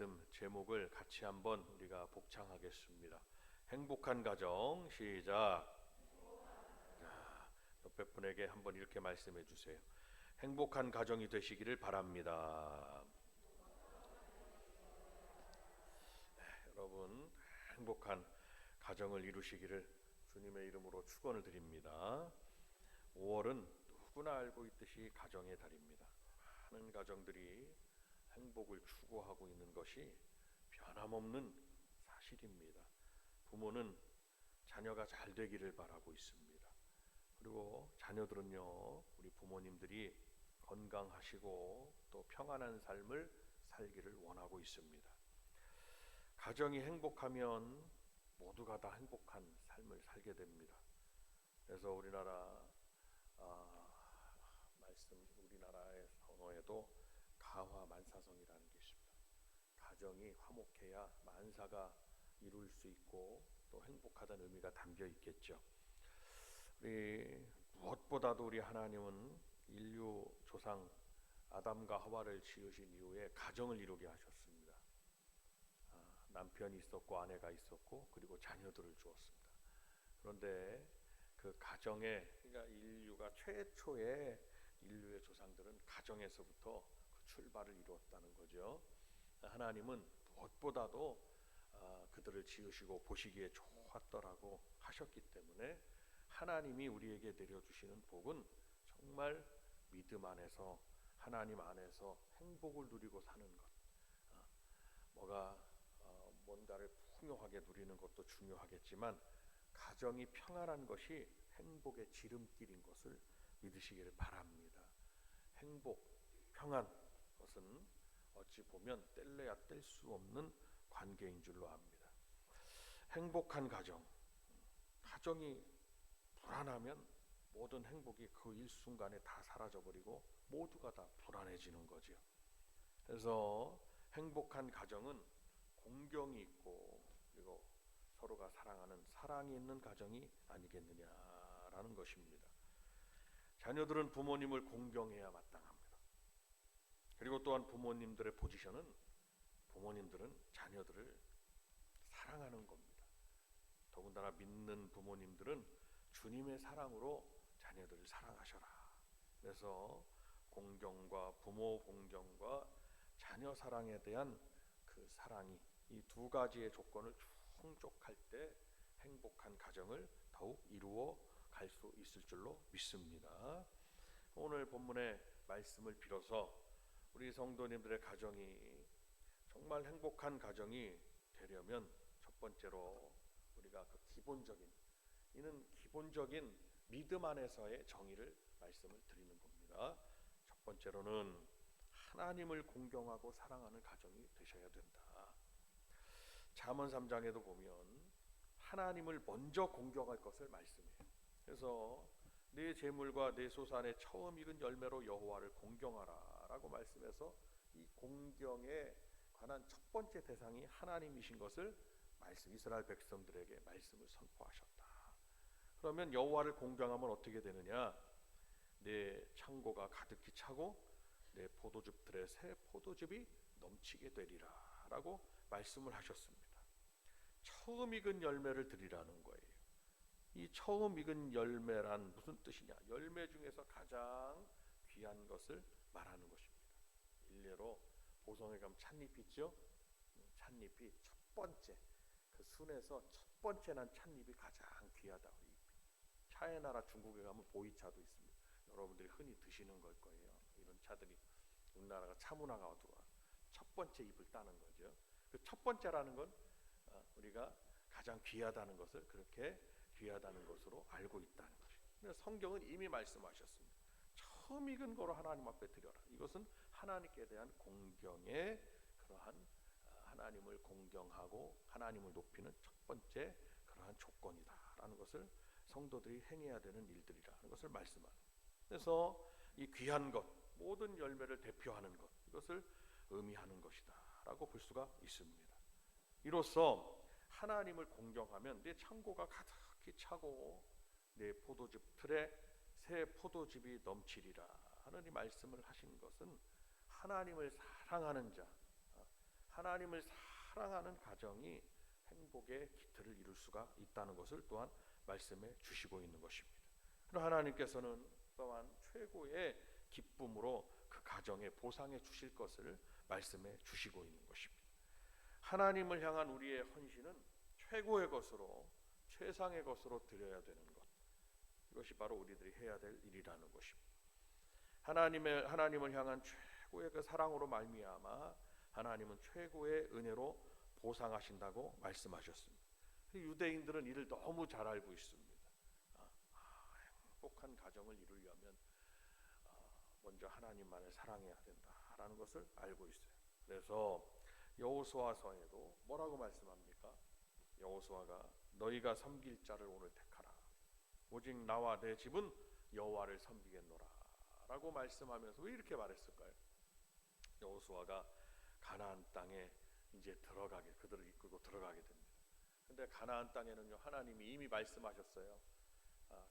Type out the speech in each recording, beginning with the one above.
말씀 제목을 같이 한번 우리가 복창하겠습니다. 행복한 가정. 시작. 옆에 분에게 한번 이렇게 말씀해 주세요. 행복한 가정이 되시기를 바랍니다. 여러분, 행복한 가정을 이루시기를 주님의 이름으로 축원을 드립니다. 5월은 누구나 알고 있듯이 가정의 달입니다. 많은 가정들이 행복을 추구하고 있는 것이 변함없는 사실입니다. 부모는 자녀가 잘 되기를 바라고 있습니다. 그리고 자녀들은요, 우리 부모님들이 건강하시고 또 평안한 삶을 살기를 원하고 있습니다. 가정이 행복하면 모두가 다 행복한 삶을 살게 됩니다. 그래서 우리나라 우리나라의 언어에도 가화 만사성이라는 게 있습니다. 가정이 화목해야 만사가 이룰 수 있고 또 행복하다는 의미가 담겨 있겠죠. 무엇보다도 우리 하나님은 인류 조상 아담과 하와를 지으신 이후에 가정을 이루게 하셨습니다. 남편이 있었고 아내가 있었고 그리고 자녀들을 주었습니다. 그런데 그 가정에, 그러니까 인류가 최초의 인류의 조상들은 가정에서부터 그 출발을 이루었다는 거죠. 하나님은 무엇보다도 그들을 지으시고 보시기에 좋았더라고 하셨기 때문에 하나님이 우리에게 내려주시는 복은 정말 믿음 안에서 하나님 안에서 행복을 누리고 사는 것. 뭔가를 풍요하게 누리는 것도 중요하겠지만 가정이 평안한 것이 행복의 지름길인 것을 믿으시기를 바랍니다. 행복, 평안, 것은 어찌 보면 뗄래야 뗄 수 없는 관계인 줄로 압니다. 행복한 가정이 불안하면 모든 행복이 그 일순간에 다 사라져버리고 모두가 다 불안해지는 거죠. 그래서 행복한 가정은 공경이 있고 그리고 서로가 사랑하는 사랑이 있는 가정이 아니겠느냐라는 것입니다. 자녀들은 부모님을 공경해야 마땅합니다. 그리고 또한 부모님들의 포지션은 부모님들은 자녀들을 사랑하는 겁니다. 더군다나 믿는 부모님들은 주님의 사랑으로 자녀들을 사랑하셔라. 그래서 공경과 부모 공경과 자녀 사랑에 대한 그 사랑이 이 두 가지의 조건을 충족할 때 행복한 가정을 더욱 이루어 갈 수 있을 줄로 믿습니다. 오늘 본문의 말씀을 빌어서 우리 성도님들의 가정이 정말 행복한 가정이 되려면 첫 번째로 우리가 그 기본적인 믿음 안에서의 정의를 말씀을 드리는 겁니다. 첫 번째로는 하나님을 공경하고 사랑하는 가정이 되셔야 된다. 잠언 3장에도 보면 하나님을 먼저 공경할 것을 말씀해요. 그래서 내 재물과 내 소산의 처음 익은 열매로 여호와를 공경하라 라고 말씀해서 이 공경에 관한 첫 번째 대상이 하나님이신 것을 이스라엘 백성들에게 말씀을 선포하셨다. 그러면 여호와를 공경하면 어떻게 되느냐? 내 창고가 가득히 차고 내 포도즙들의 새 포도즙이 넘치게 되리라 라고 말씀을 하셨습니다. 처음 익은 열매를 드리라는 거예요. 이 처음 익은 열매란 무슨 뜻이냐? 열매 중에서 가장 귀한 것을 말하는 것입니다. 일례로 보성에 가면 찻잎 있죠? 찻잎이 첫 번째, 그 순에서 첫 번째 난 찻잎이 가장 귀하다. 차의 나라 중국에 가면 보이차도 있습니다. 여러분들이 흔히 드시는 걸 거예요. 이런 차들이 우리나라가 차 문화가 들어와 첫 번째 잎을 따는 거죠. 그 첫 번째라는 건 우리가 가장 귀하다는 것을 그렇게 귀하다는 것으로 알고 있다는 것이에요. 성경은 이미 말씀하셨습니다. 처음 익은 거로 하나님 앞에 드려라. 이것은 하나님께 대한 공경의 그러한 하나님을 공경하고 하나님을 높이는 첫 번째 그러한 조건이다라는 것을 성도들이 행해야 되는 일들이라는 것을 말씀하는. 그래서 이 귀한 것, 모든 열매를 대표하는 것, 이것을 의미하는 것이다라고 볼 수가 있습니다. 이로써 하나님을 공경하면 내 창고가 가득히 차고 내 포도즙 틀에 새 포도즙이 넘치리라 하는 이 말씀을 하신 것은 하나님을 사랑하는 자, 하나님을 사랑하는 가정이 행복의 기틀을 이룰 수가 있다는 것을 또한 말씀해 주시고 있는 것입니다. 그리고 하나님께서는 또한 최고의 기쁨으로 그 가정에 보상해 주실 것을 말씀해 주시고 있는 것입니다. 하나님을 향한 우리의 헌신은 최고의 것으로, 최상의 것으로 드려야 되는 것, 이것이 바로 우리들이 해야 될 일이라는 것입니다. 하나님을 향한 최고의 그 사랑으로 말미암아 하나님은 최고의 은혜로 보상하신다고 말씀하셨습니다. 유대인들은 이를 너무 잘 알고 있습니다. 행복한 가정을 이루려면 먼저 하나님만을 사랑해야 된다라는 것을 알고 있어요. 그래서 여호수아서에도 뭐라고 말씀합니까? 여호수아가 너희가 섬길 자를 오늘 택하라. 오직 나와 내 집은 여호와를 섬기겠노라 라고 말씀하면서 왜 이렇게 말했을까요? 여호수아가 가나안 땅에 이제 그들을 이끌고 들어가게 됩니다. 근데 가나안 땅에는요, 하나님이 이미 말씀하셨어요.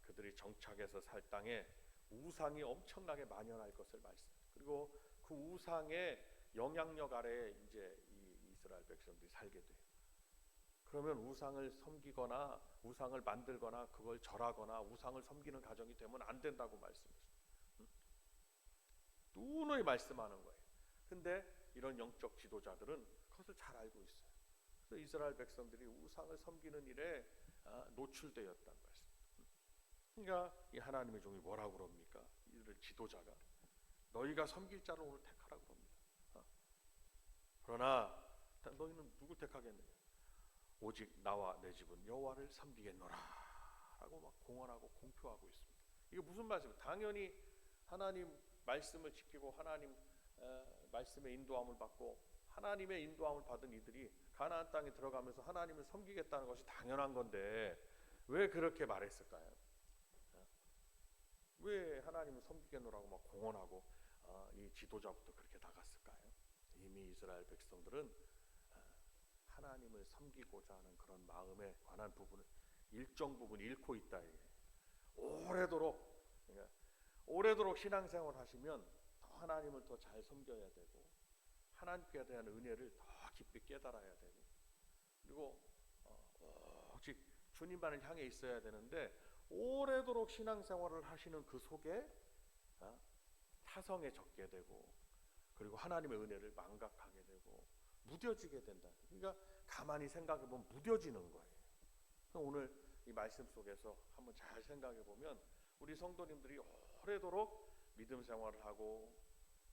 그들이 정착해서 살 땅에 우상이 엄청나게 만연할 것을 말씀. 그리고 그 우상의 영향력 아래에 이제 이 이스라엘 백성들이 살게 돼요. 그러면 우상을 섬기거나 우상을 만들거나 그걸 절하거나 우상을 섬기는 가정이 되면 안 된다고 말씀했어요. 누누이 말씀하는 거예요. 근데 이런 영적 지도자들은 그것을 잘 알고 있어요. 그래서 이스라엘 백성들이 우상을 섬기는 일에 노출되었단 말씀. 그러니까 이 하나님의 종이 뭐라고 그럽니까? 이들 지도자가 너희가 섬길 자를 오늘 택하라고 그럽니다. 그러나 너희는 누굴 택하겠느냐? 오직 나와 내 집은 여호와를 섬기겠노라 라고 막 공언하고 공표하고 있습니다. 이게 무슨 말씀이에요? 당연히 하나님 말씀을 지키고 하나님 말씀의 인도함을 받고 하나님의 인도함을 받은 이들이 가나안 땅에 들어가면서 하나님을 섬기겠다는 것이 당연한 건데 왜 그렇게 말했을까요? 왜 하나님을 섬기겠노라고 막 공언하고 이 지도자부터 그렇게 나갔을까요? 이미 이스라엘 백성들은 하나님을 섬기고자 하는 그런 마음에 관한 부분을 일정 부분 잃고 있다. 오래도록 신앙생활 하시면 더 하나님을 더 잘 섬겨야 되고 하나님께 대한 은혜를 더 깊이 깨달아야 되고 그리고 오직 주님만을 향해 있어야 되는데 오래도록 신앙생활을 하시는 그 속에 타성에 젖게 되고 그리고 하나님의 은혜를 망각하게 되고 무뎌지게 된다. 그러니까 가만히 생각해 보면 무뎌지는 거예요. 오늘 이 말씀 속에서 한번 잘 생각해 보면 우리 성도님들이 오래도록 믿음 생활을 하고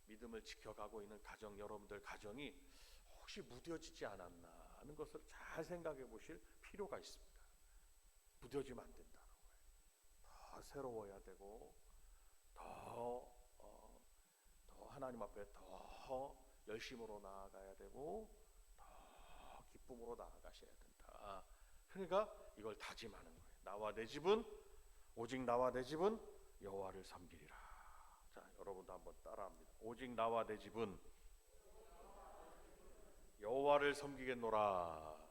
믿음을 지켜가고 있는 가정, 여러분들 가정이 혹시 무뎌지지 않았나 하는 것을 잘 생각해 보실 필요가 있습니다. 무뎌지면 안 된다는 거예요. 더 새로워야 되고 더 하나님 앞에 더 열심으로 나아가야 되고 더 기쁨으로 나아가셔야 된다. 그러니까 이걸 다짐하는 거예요. 오직 나와 내 집은 여호와를 섬기리라. 자, 여러분도 한번 따라합니다. 오직 나와 내 집은 여호와를 섬기겠노라.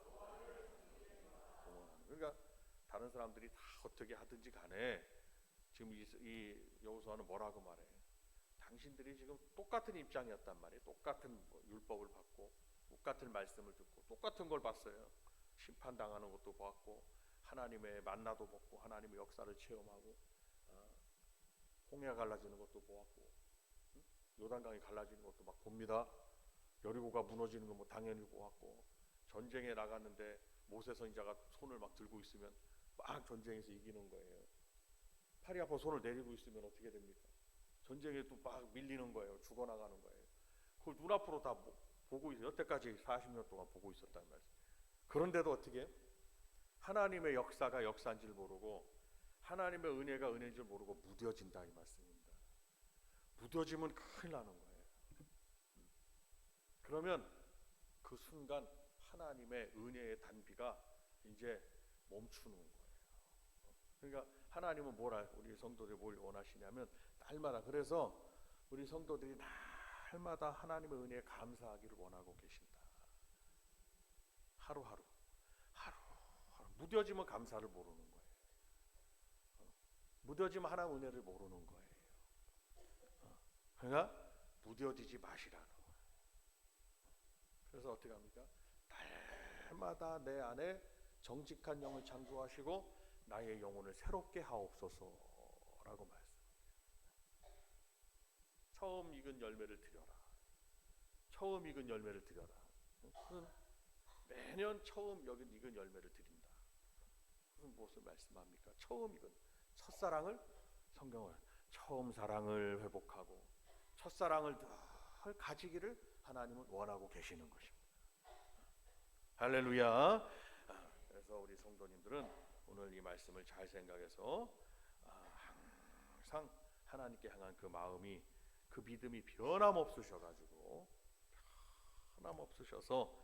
그러니까 다른 사람들이 다 어떻게 하든지 간에 지금 이 여호수아는 뭐라고 말해요? 당신들이 지금 똑같은 입장이었단 말이에요. 똑같은 율법을 받고 똑같은 말씀을 듣고 똑같은 걸 봤어요. 심판당하는 것도 봤고 하나님의 만나도 먹고 하나님의 역사를 체험하고 홍해가 갈라지는 것도 보았고 요단강이 갈라지는 것도 막 봅니다. 여리고가 무너지는 거 뭐 당연히 보았고 전쟁에 나갔는데 모세 선지자가 손을 막 들고 있으면 막 전쟁에서 이기는 거예요. 팔이 아파 손을 내리고 있으면 어떻게 됩니까? 전쟁에 또 막 밀리는 거예요. 죽어나가는 거예요. 그걸 눈앞으로 다 보고 있어요. 여태까지 40년 동안 보고 있었다는 말씀. 그런데도 어떻게 하나님의 역사가 역사인 줄 모르고 하나님의 은혜가 은혜인 줄 모르고 무뎌진다 이 말씀입니다. 무뎌지면 큰일 나는 거예요. 그러면 그 순간 하나님의 은혜의 단비가 이제 멈추는 거예요. 그러니까 하나님은 우리 성도들이 뭘 원하시냐면 날마다 그래서 우리 성도들이 날마다 하나님의 은혜에 감사하기를 원하고 계신다. 하루하루 무뎌지면 감사를 모르는 거예요. 무뎌지면 하나님의 은혜를 모르는 거예요. 그러니까 무뎌지지 마시라는 거예요. 그래서 어떻게 합니까? 날마다 내 안에 정직한 영을 창조하시고 나의 영혼을 새롭게 하옵소서라고 말씀. 처음 익은 열매를 드려라. 처음 익은 열매를 드려라. 매년 처음 익은 열매를 드린다. 무엇을 말씀합니까? 처음 익은 첫사랑을 성경을 처음 사랑을 회복하고 첫사랑을 늘 가지기를 하나님은 원하고 계시는 것입니다. 할렐루야. 그래서 우리 성도님들은 오늘 이 말씀을 잘 생각해서 항상 하나님께 향한 그 마음이 그 믿음이 변함없으셔가지고 변함없으셔서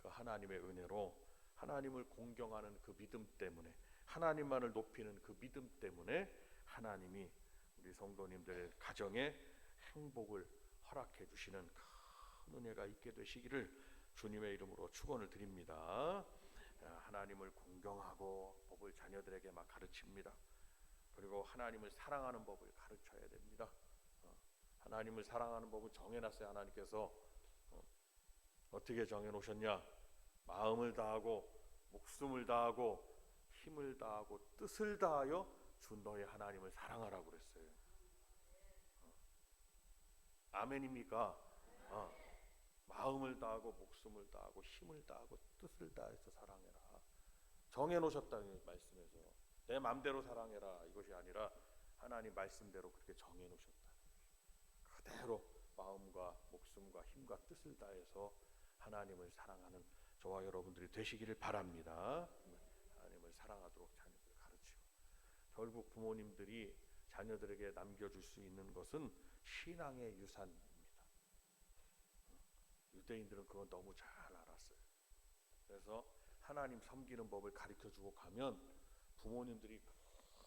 그 하나님의 은혜로 하나님을 공경하는 그 믿음 때문에 하나님만을 높이는 그 믿음 때문에 하나님이 우리 성도님들 가정에 행복을 허락해 주시는 큰 은혜가 있게 되시기를 주님의 이름으로 축원을 드립니다. 하나님을 공경하고 법을 자녀들에게 막 가르칩니다. 그리고 하나님을 사랑하는 법을 가르쳐야 됩니다. 하나님을 사랑하는 법을 정해놨어요. 하나님께서 어떻게 정해놓으셨냐? 마음을 다하고 목숨을 다하고 힘을 다하고 뜻을 다하여 주 너의 하나님을 사랑하라고 그랬어요. 아멘입니까? 마음을 다하고 목숨을 다하고 힘을 다하고 뜻을 다해서 사랑해라. 정해놓으셨다는 말씀에서 내 마음대로 사랑해라 이것이 아니라 하나님 말씀대로 그렇게 정해놓으셨다. 그대로 마음과 목숨과 힘과 뜻을 다해서 하나님을 사랑하는 저와 여러분들이 되시기를 바랍니다. 하나님을 사랑하도록 자녀들 가르치고 결국 부모님들이 자녀들에게 남겨줄 수 있는 것은 신앙의 유산입니다. 유대인들은 그건 너무 잘 알았어요. 그래서 하나님 섬기는 법을 가르쳐주고 가면 부모님들이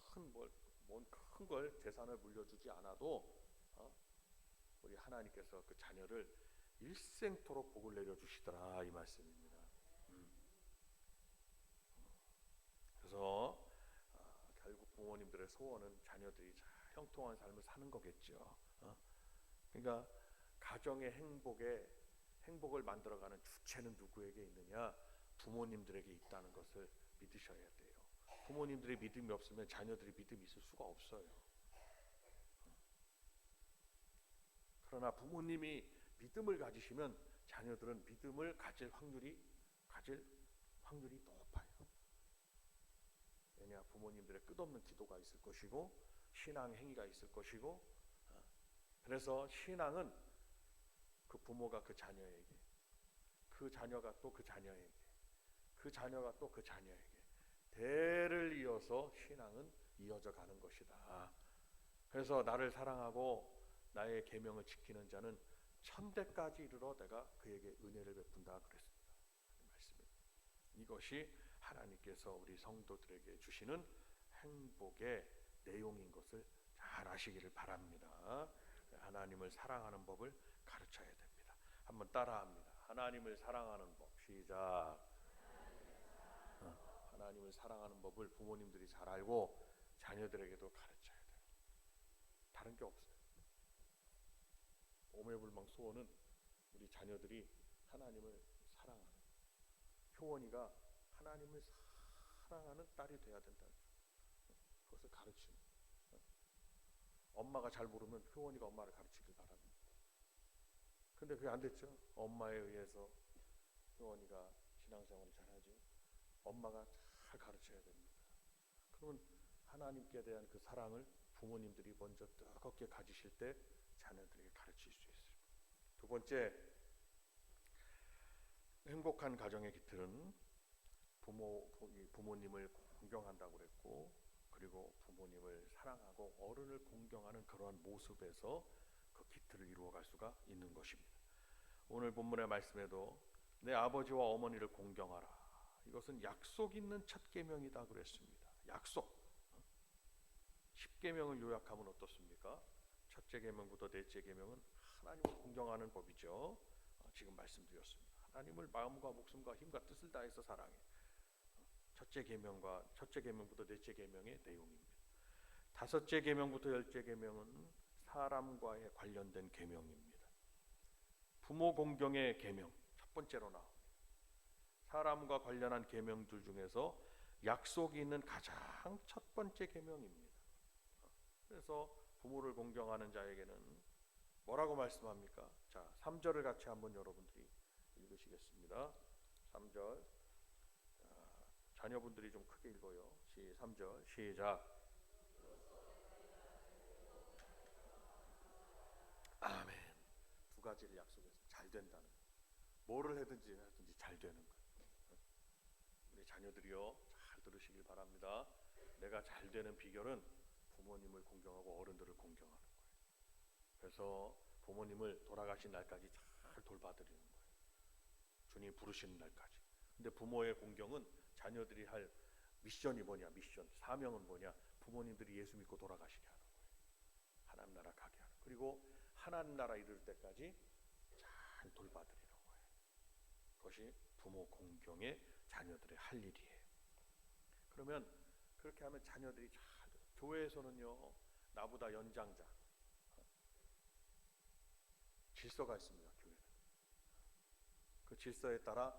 큰 걸 재산을 물려주지 않아도 우리 하나님께서 그 자녀를 일생토록 복을 내려주시더라 이 말씀입니다. 그래서 결국 부모님들의 소원은 자녀들이 형통한 삶을 사는 거겠죠. 그러니까 가정의 행복을 만들어가는 주체는 누구에게 있느냐? 부모님들에게 있다는 것을 믿으셔야 돼요. 부모님들의 믿음이 없으면 자녀들이 믿음이 있을 수가 없어요. 그러나 부모님이 믿음을 가지시면 자녀들은 믿음을 가질 확률이 높아요. 왜냐? 부모님들의 끝없는 기도가 있을 것이고 신앙 행위가 있을 것이고 그래서 신앙은 그 부모가 그 자녀에게 그 자녀가 또 그 자녀에게 그 자녀가 또 그 자녀에게 대를 이어서 신앙은 이어져 가는 것이다. 그래서 나를 사랑하고 나의 계명을 지키는 자는 천대까지 이르러 내가 그에게 은혜를 베푼다 그랬습니다. 이것이 하나님께서 우리 성도들에게 주시는 행복의 내용인 것을 잘 아시기를 바랍니다. 하나님을 사랑하는 법을 가르쳐야 됩니다. 한번 따라합니다. 하나님을 사랑하는 법. 시작. 하나님을 사랑하는 법을 부모님들이 잘 알고 자녀들에게도 가르쳐야 돼요. 다른 게 없어요. 오매불망 소원은 우리 자녀들이 하나님을 사랑하는, 효원이가 하나님을 사랑하는 딸이 돼야 된다. 그것을 가르치는. 엄마가 잘 모르면 효원이가 엄마를 가르치길 바랍니다. 근데 그게 안 됐죠. 엄마에 의해서 효원이가 신앙생활을 잘하죠. 엄마가 잘 가르쳐야 됩니다. 그러면 하나님께 대한 그 사랑을 부모님들이 먼저 뜨겁게 가지실 때 자녀들에게 가르칠 수 있어요. 두 번째, 행복한 가정의 기틀은 부모님을 공경한다고 그랬고, 그리고 부모님을 사랑하고 어른을 공경하는 그러한 모습에서 그 기틀을 이루어갈 수가 있는 것입니다. 오늘 본문의 말씀에도 내 아버지와 어머니를 공경하라. 이것은 약속 있는 첫 계명이다 그랬습니다. 약속. 10계명을 요약하면 어떻습니까? 첫째 계명부터 넷째 계명은 하나님을 공경하는 법이죠. 지금 말씀드렸습니다. 하나님을 마음과 목숨과 힘과 뜻을 다해서 사랑해. 첫째 계명부터 넷째 계명의 내용입니다. 다섯째 계명부터 열째 계명은 사람과의 관련된 계명입니다. 부모 공경의 계명 첫 첫 번째로 나옵니다. 사람과 관련한 계명들 중에서 약속이 있는 가장 첫 번째 계명입니다. 그래서 부모를 공경하는 자에게는 뭐라고 말씀합니까? 자, 3절을 같이 한번 여러분들이 읽으시겠습니다. 3절. 자녀분들이 좀 크게 읽어요. 3절 시작. 아멘. 두 가지를 약속했어요. 잘 된다는 거. 뭐를 하든지 잘 되는 거예요. 우리 자녀들이요, 잘 들으시길 바랍니다. 내가 잘 되는 비결은 부모님을 공경하고 어른들을 공경하는 거예요. 그래서 부모님을 돌아가신 날까지 잘 돌봐드리는 거예요. 주님 부르시는 날까지. 근데 부모의 공경은 자녀들이 할 미션이 뭐냐? 미션, 사명은 뭐냐? 부모님들이 예수 믿고 돌아가시게 하는 거예요. 하나님 나라 가게 하는. 그리고 하나님 나라 이룰 때까지 잘 돌봐드리는 거예요. 그것이 부모 공경의 자녀들의 할 일이에요. 그러면 그렇게 하면 자녀들이 잘 돼요. 교회에서는요, 나보다 연장자, 질서가 있습니다. 교회는 그 질서에 따라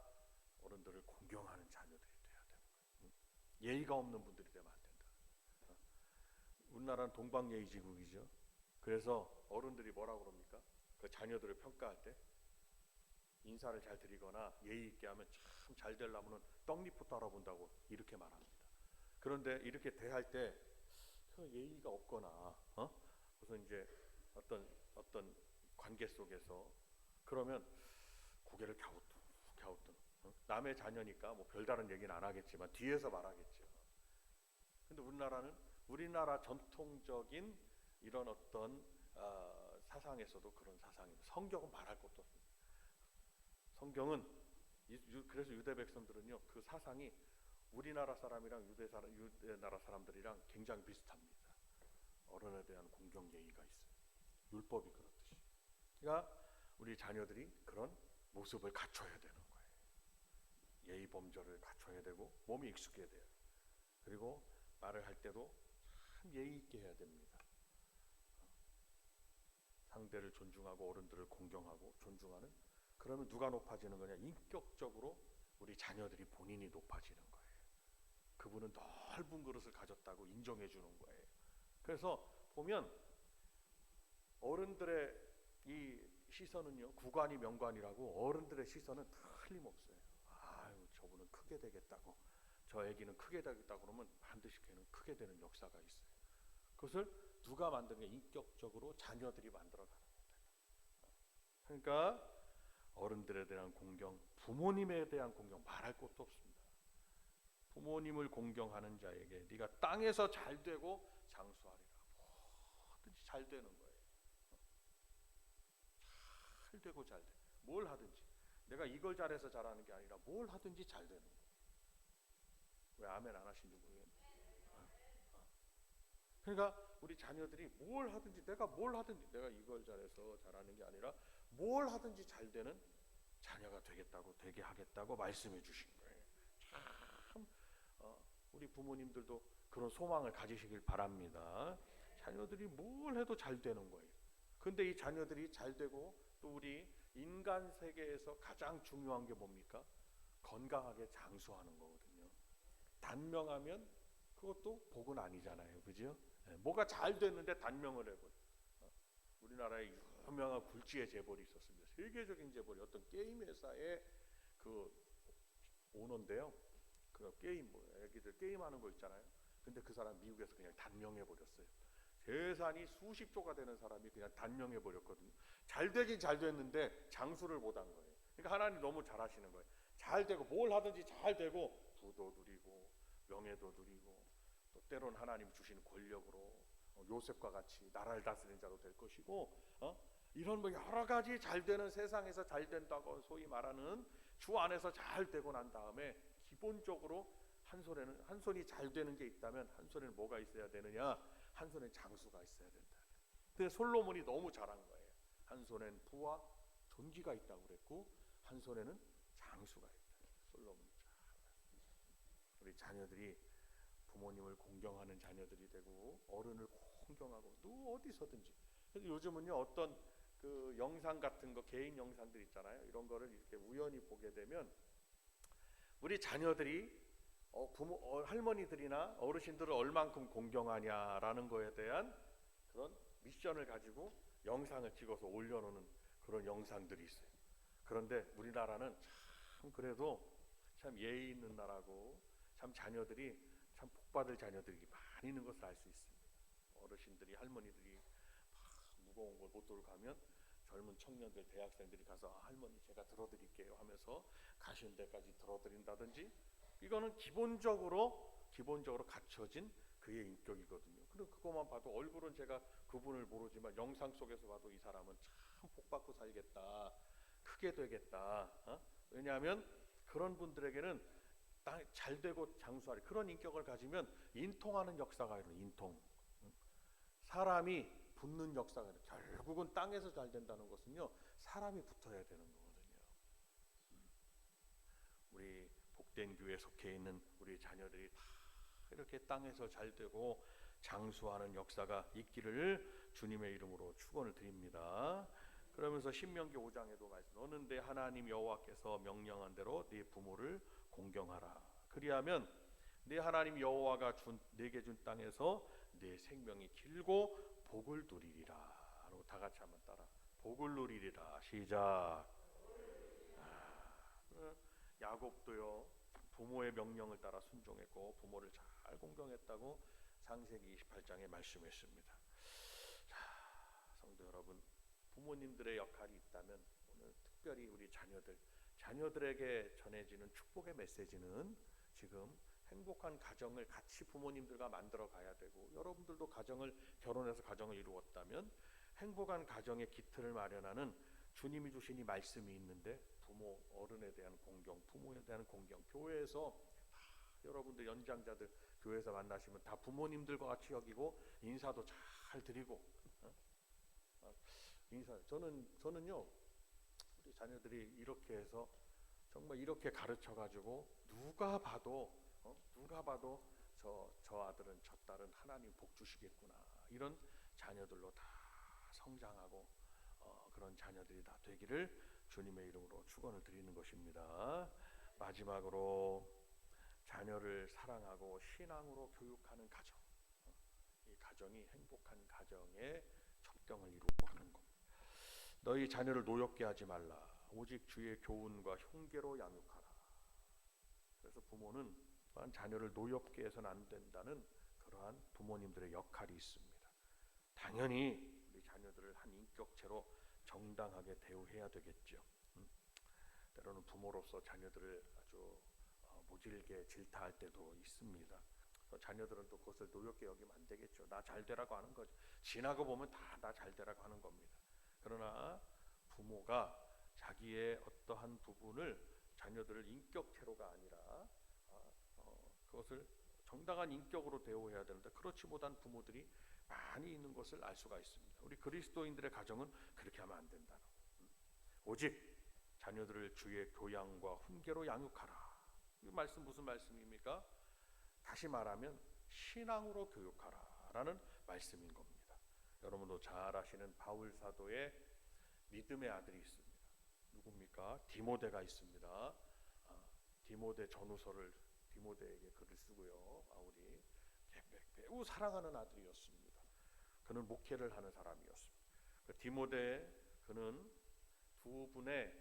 어른들을 공경하는 자녀들이 돼야 되는 거예요. 예의가 없는 분들이 되면 안 된다. 우리나라는 동방예의지국이죠. 그래서 어른들이 뭐라고 그럽니까? 그 자녀들을 평가할 때 인사를 잘 드리거나 예의 있게 하면 참 잘 되려면 떡잎부터 알아본다고 이렇게 말합니다. 그런데 이렇게 대할 때 예의가 없거나 무슨 이제 어떤 관계 속에서 그러면 고개를 갸우뚱 남의 자녀니까 뭐 별다른 얘기는 안 하겠지만 뒤에서 말하겠죠. 근데 우리나라 전통적인 이런 어떤 사상에서도 그런 사상입니다. 성경은 말할 것도 없습니다. 성경은 그래서 유대 백성들은요, 그 사상이 우리나라 사람이랑 유대나라 사람들이랑 굉장히 비슷합니다. 어른에 대한 공경 예의가 있어요. 율법이 그렇듯이. 그러니까 우리 자녀들이 그런 모습을 갖춰야 되는 거예요. 예의 범절을 갖춰야 되고 몸이 익숙해야 돼요. 그리고 말을 할 때도 참 예의 있게 해야 됩니다. 상대를 존중하고 어른들을 공경하고 존중하는. 그러면 누가 높아지는 거냐? 인격적으로 우리 자녀들이 본인이 높아지는 거예요. 그분은 넓은 그릇을 가졌다고 인정해 주는 거예요. 그래서 보면 어른들의 이 시선은요, 구관이 명관이라고 어른들의 시선은 틀림없어요. 아유, 저분은 크게 되겠다고, 저 애기는 크게 되겠다고 그러면 반드시 걔는 크게 되는 역사가 있어요. 그것을 누가 만든 게 인격적으로 자녀들이 만들어가는 거예요. 그러니까 어른들에 대한 공경, 부모님에 대한 공경 말할 것도 없습니다. 부모님을 공경하는 자에게 네가 땅에서 잘 되고 장수하리라. 뭐든지 잘 되는 거예요. 잘 되고 잘 돼. 뭘 하든지. 내가 이걸 잘해서 잘하는 게 아니라 뭘 하든지 잘 되는 거예요. 왜 아멘 안 하시는지 모르겠네. 그러니까 우리 자녀들이 뭘 하든지, 내가 이걸 잘해서 잘하는 게 아니라 뭘 하든지 잘 되는 자녀가 되게 하겠다고 말씀해 주신 거예요. 참 우리 부모님들도 그런 소망을 가지시길 바랍니다. 자녀들이 뭘 해도 잘 되는 거예요. 근데 이 자녀들이 잘 되고 또 우리 인간 세계에서 가장 중요한 게 뭡니까? 건강하게 장수하는 거거든요. 단명하면 그것도 복은 아니잖아요. 그죠? 뭐가 잘 됐는데 단명을 해버려. 우리나라에 유명한 굴지의 재벌이 있었습니다. 세계적인 재벌이 어떤 게임 회사의 그 오너인데요. 그 게임 애기들 게임하는 거 있잖아요. 근데 그 사람 미국에서 그냥 단명해 버렸어요. 재산이 수십조가 되는 사람이 그냥 단명해 버렸거든요. 잘 되긴 잘 됐는데 장수를 못한 거예요. 그러니까 하나님 너무 잘하시는 거예요. 잘 되고 뭘 하든지 잘 되고 부도 누리고 명예도 누리고 또 때론 하나님 주시는 권력으로 요셉과 같이 나라를 다스리는 자도 될 것이고 이런 뭐 여러 가지 잘 되는, 세상에서 잘 된다고 소위 말하는 주 안에서 잘 되고 난 다음에 기본적으로 한 손이 잘 되는 게 있다면 한 손에는 뭐가 있어야 되느냐? 한 손에 장수가 있어야 된다. 근데 솔로몬이 너무 잘한 거예요. 한 손엔 부와 존귀가 있다고 그랬고 한 손에는 장수가 있다. 솔로몬이 우리 자녀들이 부모님을 공경하는 자녀들이 되고 어른을 공경하고 또 어디서든지. 그래서 요즘은요, 어떤 그 영상 같은 거, 개인 영상들 있잖아요. 이런 거를 이렇게 우연히 보게 되면 우리 자녀들이 부모, 할머니들이나 어르신들을 얼만큼 공경하냐라는 거에 대한 그런 미션을 가지고 영상을 찍어서 올려놓는 그런 영상들이 있어요. 그런데 우리나라는 참 그래도 참 예의 있는 나라고, 참 자녀들이 참 복받을 자녀들이 많이 있는 것을 알 수 있습니다. 어르신들이, 할머니들이 무거운 걸 못 들고 가면 젊은 청년들, 대학생들이 가서 할머니 제가 들어드릴게요 하면서 가시는 데까지 들어드린다든지, 이거는 기본적으로 갖춰진 그의 인격이거든요. 그리고 그것만 봐도, 얼굴은 제가 그분을 모르지만 영상 속에서 봐도 이 사람은 참 복받고 살겠다, 크게 되겠다. 왜냐하면 그런 분들에게는 잘 되고 장수하리, 그런 인격을 가지면 인통하는 역사가 일어나요. 인통. 사람이 붙는 역사가 일어나요. 결국은 땅에서 잘 된다는 것은요, 사람이 붙어야 되는 거거든요. 우리 복된 교회에 속해 있는 우리 자녀들이 다 이렇게 땅에서 잘 되고 장수하는 역사가 있기를 주님의 이름으로 축원을 드립니다. 그러면서 신명기 5장에도 말씀, 너는 내 하나님 여호와께서 명령한 대로 네 부모를 공경하라. 그리하면 네 하나님 여호와가 내게 준 땅에서 네 생명이 길고 복을 누리리라. 하고 다 같이 한번 따라, 복을 누리리라. 시작. 야곱도요, 부모의 명령을 따라 순종했고 부모를 잘 공경했다고 창세기 28장에 말씀했습니다. 자, 성도 여러분, 부모님들의 역할이 있다면 오늘 특별히 우리 자녀들에게 전해지는 축복의 메시지는, 지금 행복한 가정을 같이 부모님들과 만들어 가야 되고, 여러분들도 결혼해서 가정을 이루었다면 행복한 가정의 기틀을 마련하는 주님이 주신 이 말씀이 있는데, 부모, 어른에 대한 공경, 부모에 대한 공경, 교회에서 여러분들 연장자들 교회에서 만나시면 다 부모님들과 같이 여기고 인사도 잘 드리고, 저는요, 우리 자녀들이 이렇게 해서 정말 이렇게 가르쳐 가지고 누가 봐도 저 아들은 저 딸은 하나님 복 주시겠구나, 이런 자녀들로 다 성장하고 그런 자녀들이 다 되기를 주님의 이름으로 축원을 드리는 것입니다. 마지막으로 자녀를 사랑하고 신앙으로 교육하는 가정, 이 가정이 행복한 가정의 첩경을 이루고 하는 겁니다. 너희 자녀를 노엽게 하지 말라. 오직 주의 교훈과 흉계로 양육하라. 그래서 부모는 또한 자녀를 노엽게 해서는 안 된다는 그러한 부모님들의 역할이 있습니다. 당연히 우리 자녀들을 한 인격체로 정당하게 대우해야 되겠죠. 때로는 부모로서 자녀들을 아주 모질게 질타할 때도 있습니다. 자녀들은 또 그것을 노엽게 여기면 안 되겠죠. 나 잘 되라고 하는 거죠. 지나고 보면 다 나 잘 되라고 하는 겁니다. 그러나 부모가 자기의 어떠한 부분을, 자녀들을 인격체로가 아니라 그것을 정당한 인격으로 대우해야 되는데, 그렇지 못한 부모들이 많이 있는 것을 알 수가 있습니다. 우리 그리스도인들의 가정은 그렇게 하면 안 된다는, 오직 자녀들을 주의 교양과 훈계로 양육하라. 이 말씀 무슨 말씀입니까? 다시 말하면 신앙으로 교육하라라는 말씀인 겁니다. 여러분도 잘 아시는 바울 사도의 믿음의 아들이 있습니다. 누굽니까? 디모데가 있습니다. 디모데 전후서를 디모데에게 글을 쓰고요, 바울이 매우 사랑하는 아들이었습니다. 그는 목회를 하는 사람이었습니다. 그 디모데, 그는 두 분의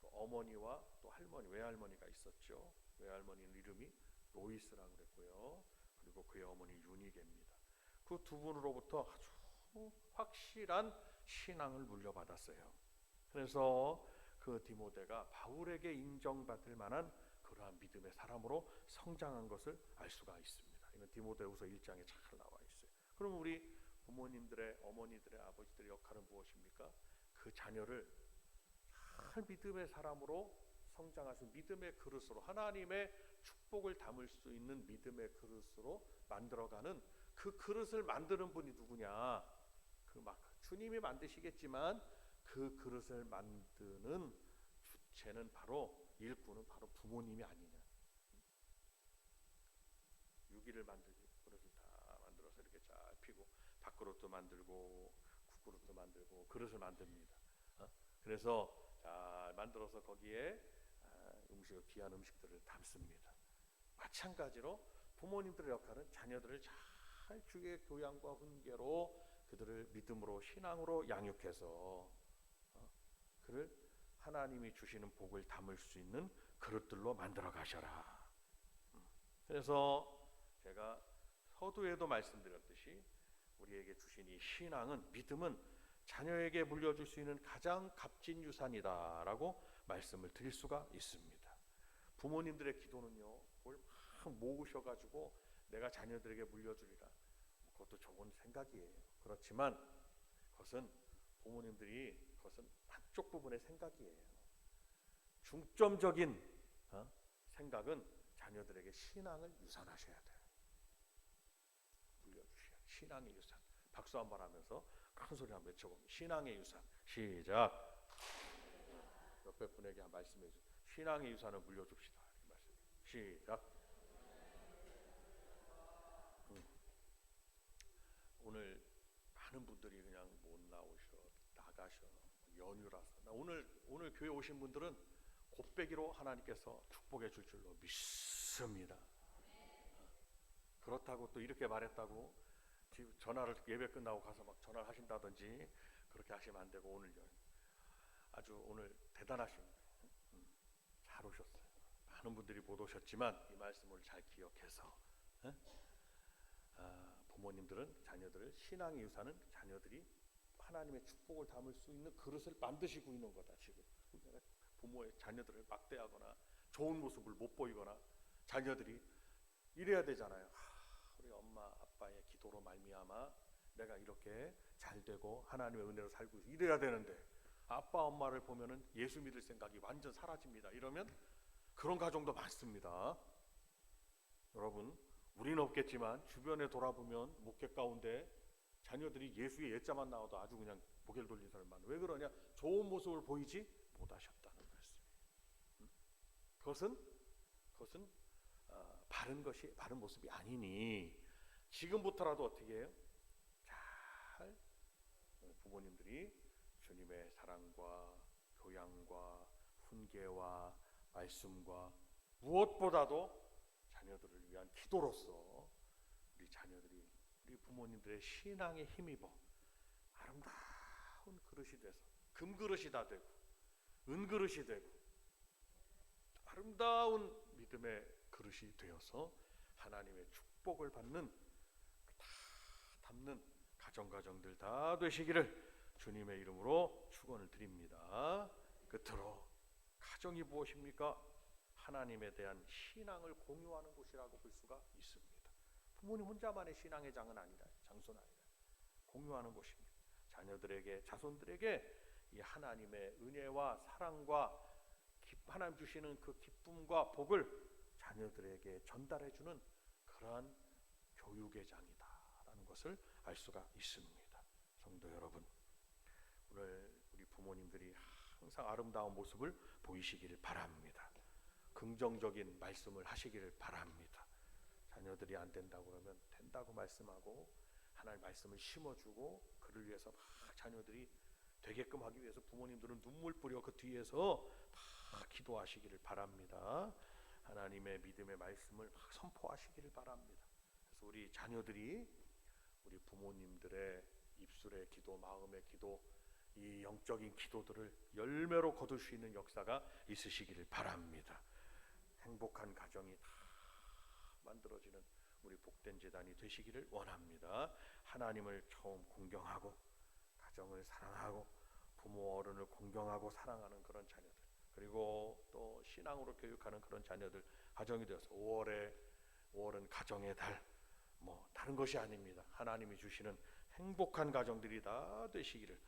또 어머니와 또 할머니, 외할머니가 있었죠. 외할머니는 이름이 로이스라고 그랬고요, 그리고 그의 어머니 유니게입니다. 그 두 분으로부터 아주 확실한 신앙을 물려받았어요. 그래서 그 디모데가 바울에게 인정받을 만한 그러한 믿음의 사람으로 성장한 것을 알 수가 있습니다. 이건 디모데후서 1장에 잘 나와 있어요. 그럼 우리 부모님들의, 어머니들의, 아버지들의 역할은 무엇입니까? 그 자녀를 잘 믿음의 사람으로 성장하신 믿음의 그릇으로, 하나님의 축복을 담을 수 있는 믿음의 그릇으로 만들어가는, 그 그릇을 만드는 분이 누구냐? 주님이 만드시겠지만 그 그릇을 만드는 주체는 일꾼은 바로 부모님이 아니냐. 유기를 만들고 그릇을 다 만들어서 이렇게 잘 피고, 밥그릇도 만들고 밥그릇도 만들고 그릇을 만듭니다. 그래서 잘 만들어서 거기에 귀한 음식들을 담습니다. 마찬가지로 부모님들의 역할은 자녀들을 잘 주의 교양과 훈계로 그들을 믿음으로 신앙으로 양육해서 그를 하나님이 주시는 복을 담을 수 있는 그릇들로 만들어 가셔라. 그래서 제가 서두에도 말씀드렸듯이 우리에게 주신 이 신앙은, 믿음은 자녀에게 물려줄 수 있는 가장 값진 유산이다라고 말씀을 드릴 수가 있습니다. 부모님들의 기도는요, 뭘 막 모으셔가지고 내가 자녀들에게 물려주리라, 그것도 좋은 생각이에요. 그렇지만 그것은 한쪽 부분의 생각이에요. 중점적인 생각은 자녀들에게 신앙을 유산하셔야 돼요. 물려주셔야 돼요. 신앙의 유산. 박수 한번 하면서 큰 소리 한번 외쳐봅니다. 신앙의 유산. 시작. 옆에 분에게 한 말씀해 주세요. 신앙의 유산을 물려줍시다. 시작. 오늘 많은 분들이 그냥 못 나가셔 연휴라서. 오늘 교회 오신 분들은 곱배기로 하나님께서 축복해 줄 줄로 믿습니다. 그렇다고 또 이렇게 말했다고 전화를 예배 끝나고 가서 막 전화를 하신다든지 그렇게 하시면 안 되고, 오늘 대단하십니다. 잘 오셨어요. 많은 분들이 못 오셨지만 이 말씀을 잘 기억해서 부모님들은 자녀들을, 신앙의 유산은 자녀들이 하나님의 축복을 담을 수 있는 그릇을 만드시고 있는 거다. 지금 부모의 자녀들을 막대하거나 좋은 모습을 못 보이거나, 자녀들이 이래야 되잖아요. 우리 엄마 아빠의 기도로 말미암아 내가 이렇게 잘 되고 하나님의 은혜로 살고 있어, 이래야 되는데 아빠 엄마를 보면은 예수 믿을 생각이 완전 사라집니다. 이러면 그런 가정도 많습니다. 여러분, 우리는 없겠지만 주변에 돌아보면 목회 가운데 자녀들이 예수의 예자만 나와도 아주 그냥 고개를 돌린 사람이 많아요. 왜 그러냐? 좋은 모습을 보이지 못하셨다는 말씀이에요. 그것은 바른 모습이 아니니 지금부터라도 어떻게 해요? 잘 부모님들이 주님의 사랑과 교양과 훈계와 말씀과 무엇보다도 자녀들을 위한 기도로서 우리 부모님들의 신앙에 힘입어 아름다운 그릇이 돼서 금그릇이 다 되고 은그릇이 되고 아름다운 믿음의 그릇이 되어서 하나님의 축복을 받는, 다 담는 가정들 다 되시기를 주님의 이름으로 축원을 드립니다. 끝으로 가정이 무엇입니까? 하나님에 대한 신앙을 공유하는 곳이라고 볼 수가 있습니다. 부모님 혼자만의 신앙의 장소는 아니다. 공유하는 곳입니다. 자녀들에게, 자손들에게 이 하나님의 은혜와 사랑과 하나님 주시는 그 기쁨과 복을 자녀들에게 전달해주는 그러한 교육의 장이다라는 것을 알 수가 있습니다. 성도 여러분, 오늘 우리 부모님들이 항상 아름다운 모습을 보이시기를 바랍니다. 긍정적인 말씀을 하시기를 바랍니다. 자녀들이 안 된다고 그러면 된다고 말씀하고 하나님의 말씀을 심어주고 그를 위해서 막 자녀들이 되게끔 하기 위해서 부모님들은 눈물 뿌려 그 뒤에서 막 기도하시기를 바랍니다. 하나님의 믿음의 말씀을 막 선포하시기를 바랍니다. 그래서 우리 자녀들이 우리 부모님들의 입술의 기도, 마음의 기도, 이 영적인 기도들을 열매로 거둘 수 있는 역사가 있으시기를 바랍니다. 행복한 가정이 다 만들어지는 우리 복된 재단이 되시기를 원합니다. 하나님을 처음 공경하고 가정을 사랑하고 부모 어른을 공경하고 사랑하는 그런 자녀들, 그리고 또 신앙으로 교육하는 그런 자녀들 가정이 되어서 5월은 가정의 달, 다른 것이 아닙니다. 하나님이 주시는 행복한 가정들이 다 되시기를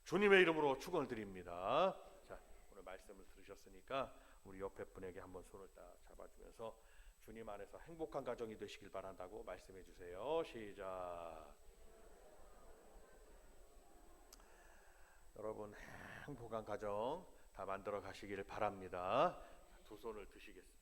주님의 이름으로 축원을 드립니다. 자, 오늘 말씀을 들으셨으니까 우리 옆에 분에게 한번 손을 딱 잡아주면서 주님 안에서 행복한 가정이 되시길 바란다고 말씀해 주세요. 시작. 여러분, 행복한 가정 다 만들어 가시기를 바랍니다. 두 손을 드시겠습니다.